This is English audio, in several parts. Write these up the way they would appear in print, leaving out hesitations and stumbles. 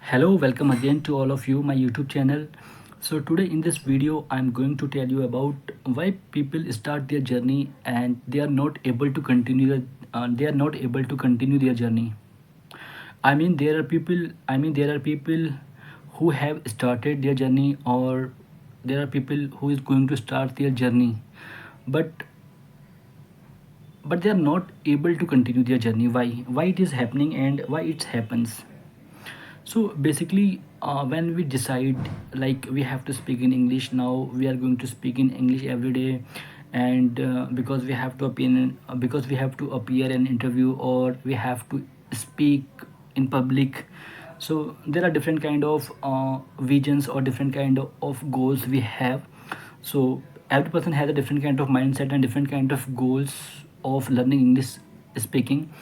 Hello, welcome again to all of you, my YouTube channel. So today in this video, I'm going to tell you about why people start their journey and they are not able to continue. They are not able to continue their journey. There are people. There are people who have started their journey, or there are people who is going to start their journey, but they are not able to continue their journey. Why? Why it is happening and why it happens? So basically, when we decide like we have to speak in English, now we are going to speak in English every day, and because we have to appear in interview, or we have to speak in public. So there are different kind of visions or different kind of goals we have. So every person has a different kind of mindset and different kind of goals of learning English speaking.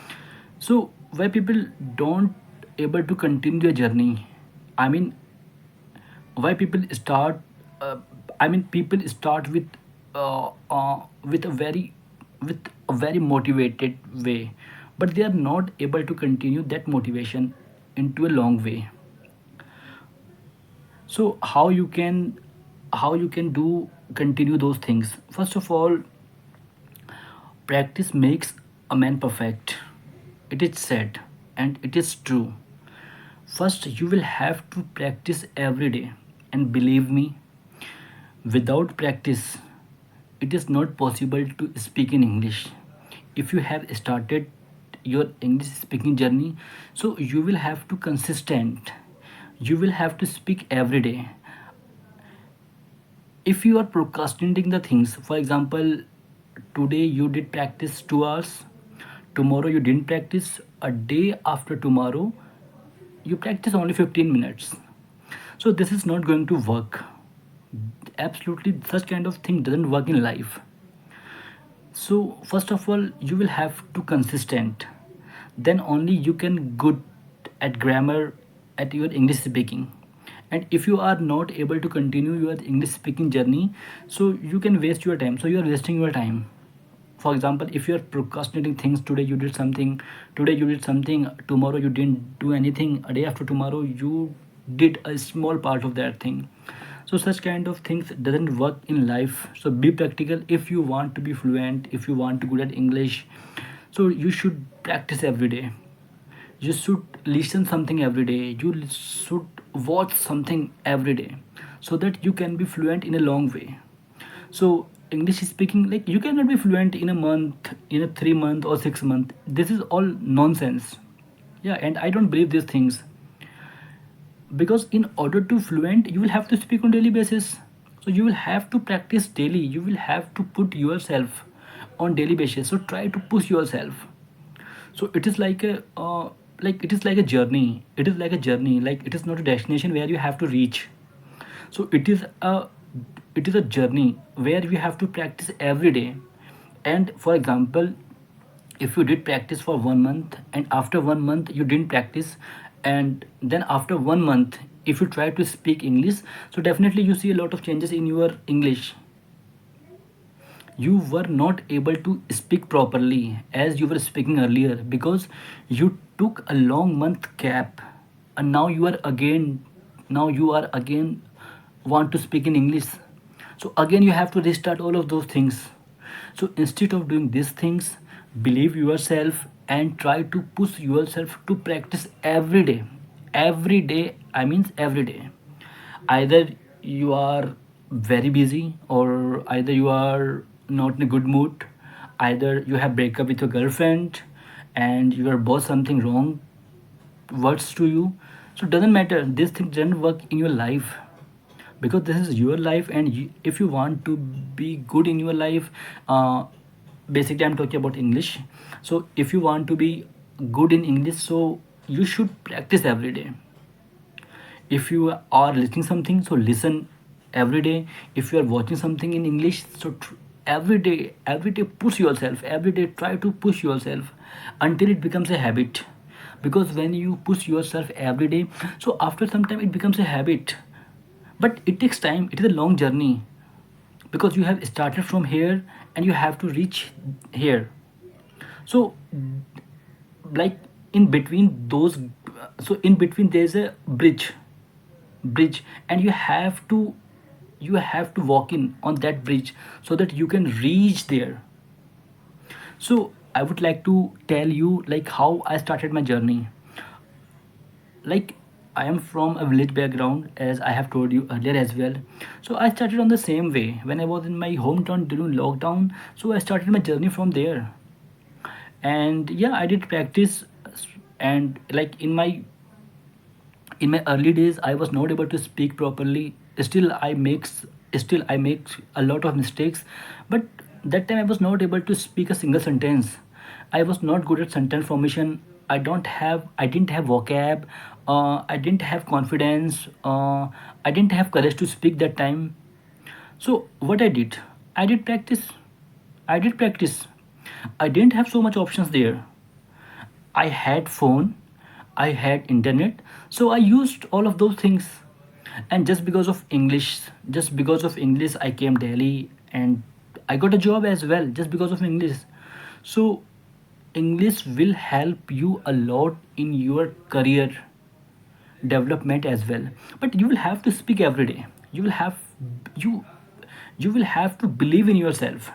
So why people don't able to continue their journey? I mean, why people start? Uh, people start with a very motivated way, but they are not able to continue that motivation into a long way. So how you can do continue those things? First of all, practice makes a man perfect. It is said, and it is true. First, you will have to practice every day. And believe me, without practice, it is not possible to speak in English. If you have started your English speaking journey, so you will have to consistent. You will have to speak every day. If you are procrastinating the things, for example, today you did practice 2 hours, tomorrow you didn't practice, a day after tomorrow you practice only 15 minutes, so this is not going to work. Absolutely, such kind of thing doesn't work in life. So first of all, you will have to consistent, then only you can good at grammar, at your English speaking. And if you are not able to continue your English speaking journey, so you can waste your time, so you are wasting your time. For example, if you are procrastinating things, today you did something, tomorrow you didn't do anything, a day after tomorrow you did a small part of that thing. So such kind of things doesn't work in life. So be practical. If you want to be fluent, if you want to good at English, so you should practice every day. You should listen something every day, you should watch something every day, so that you can be fluent in a long way. So English speaking, like, you cannot be fluent in a month, in a 3 month or 6 month. This is all nonsense. Yeah, and I don't believe these things, because in order to fluent you will have to speak on daily basis. So you will have to practice daily, you will have to put yourself on daily basis, so try to push yourself. So it is like a it is like a journey, like it is not a destination where you have to reach. So it is a journey where you have to practice every day. And for example, if you did practice for 1 month, and after 1 month you didn't practice, and then after 1 month if you try to speak English, so definitely you see a lot of changes in your English. You were not able to speak properly as you were speaking earlier, because you took a long month gap, and now you are again want to speak in English. So again you have to restart all of those things. So instead of doing these things, believe yourself and try to push yourself to practice every day. Every day, I mean every day. Either you are very busy, or either you are not in a good mood, either you have break up with your girlfriend and your boss something wrong words to you. So it doesn't matter, this thing doesn't work in your life, because this is your life. And if you want to be good in your life, basically I'm talking about English. So if you want to be good in English, so you should practice every day. If you are listening something, so listen every day. If you are watching something in English, so every day push yourself, every day try to push yourself until it becomes a habit. Because when you push yourself every day, so after some time it becomes a habit. But it takes time, it is a long journey, because you have started from here and you have to reach here. So like, in between those, so in between there's a bridge, and you have to walk in on that bridge so that you can reach there. So I would like to tell you like how I started my journey. Like, I am from a village background, as I have told you earlier as well. So I started on the same way when I was in my hometown during lockdown. So I started my journey from there. And yeah, I did practice. And like in my early days I was not able to speak properly. Still I make a lot of mistakes. But that time I was not able to speak a single sentence. I was not good at sentence formation. I didn't have vocab. I didn't have confidence. I didn't have courage to speak that time. So what I did, I did practice. I did practice. I didn't have so much options there. I had phone, I had internet, so I used all of those things. And just because of English, I came Delhi, and I got a job as well just because of English. So English will help you a lot in your career development as well. But you will have to speak every day. You you will have to believe in yourself.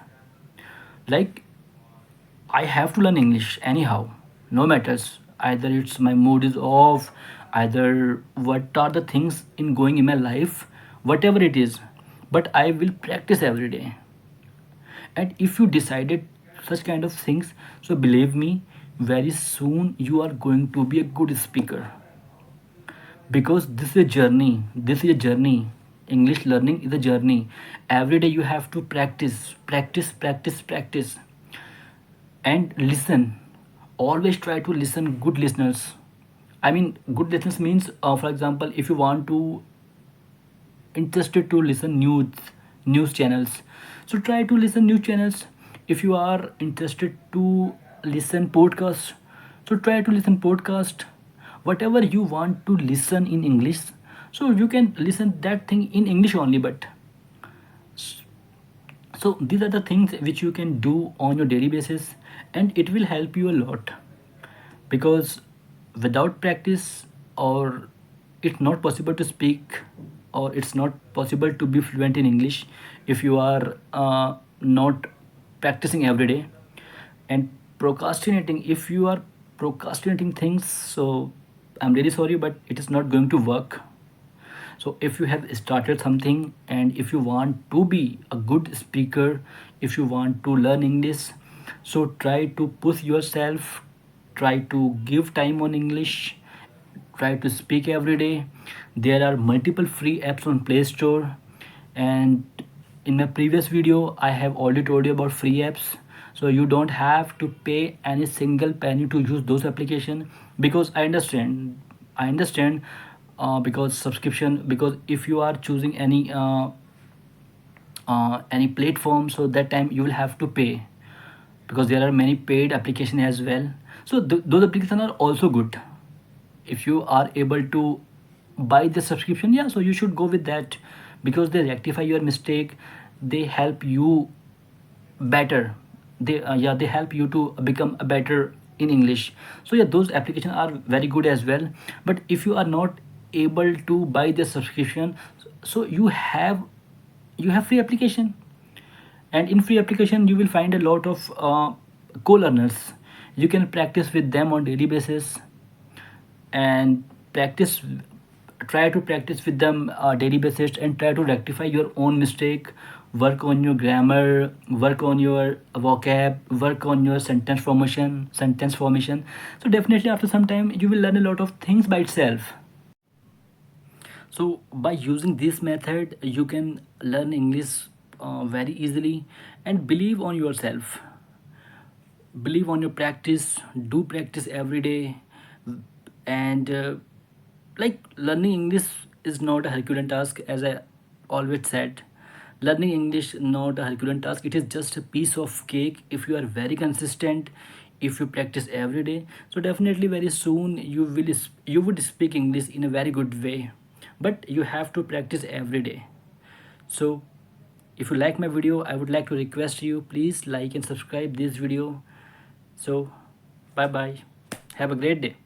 Like, I have to learn English anyhow, no matters. Either it's my mood is off, either what are the things in going in my life, whatever it is. But I will practice every day. And if you decided such kind of things, so believe me, very soon you are going to be a good speaker. Because this is a journey. This is a journey. English learning is a journey. Every day you have to practice, practice, practice, practice. And listen. Always try to listen good listeners. I mean, good listeners means, for example, if you want to interested to listen news channels, so try to listen news channels. If you are interested to listen podcast, so try to listen podcast. Whatever you want to listen in English, so you can listen that thing in English only. But so these are the things which you can do on your daily basis, and it will help you a lot. Because without practice, or it's not possible to speak, or it's not possible to be fluent in English if you are not practicing every day. And procrastinating, if you are procrastinating things, so I'm really sorry, but it is not going to work. So if you have started something, and if you want to be a good speaker, if you want to learn English, so try to push yourself, try to give time on English, try to speak every day. There are multiple free apps on Play Store. And in my previous video I have already told you about free apps. So you don't have to pay any single penny to use those applications. Because I understand, because subscription, because if you are choosing any platform, so that time you will have to pay. Because there are many paid applications as well. So those applications are also good. If you are able to buy the subscription, yeah, so you should go with that. Because they rectify your mistake, they help you better. They help you to become a better in English. So yeah, those applications are very good as well. But if you are not able to buy the subscription, so you have free application. And in free application you will find a lot of co-learners. You can practice with them on daily basis. And practice try to practice with them daily basis, and try to rectify your own mistake. Work on your grammar, work on your vocab, work on your sentence formation. So definitely after some time you will learn a lot of things by itself. So by using this method you can learn English very easily. And believe on yourself, believe on your practice, do practice every day. And like, learning English is not a Herculean task, as I always said. Learning English not a Herculean task, it is just a piece of cake if you are very consistent, if you practice every day. So definitely very soon you would speak English in a very good way. But you have to practice every day. So if you like my video, I would like to request you, please like and subscribe this video. So bye bye, Have a great day.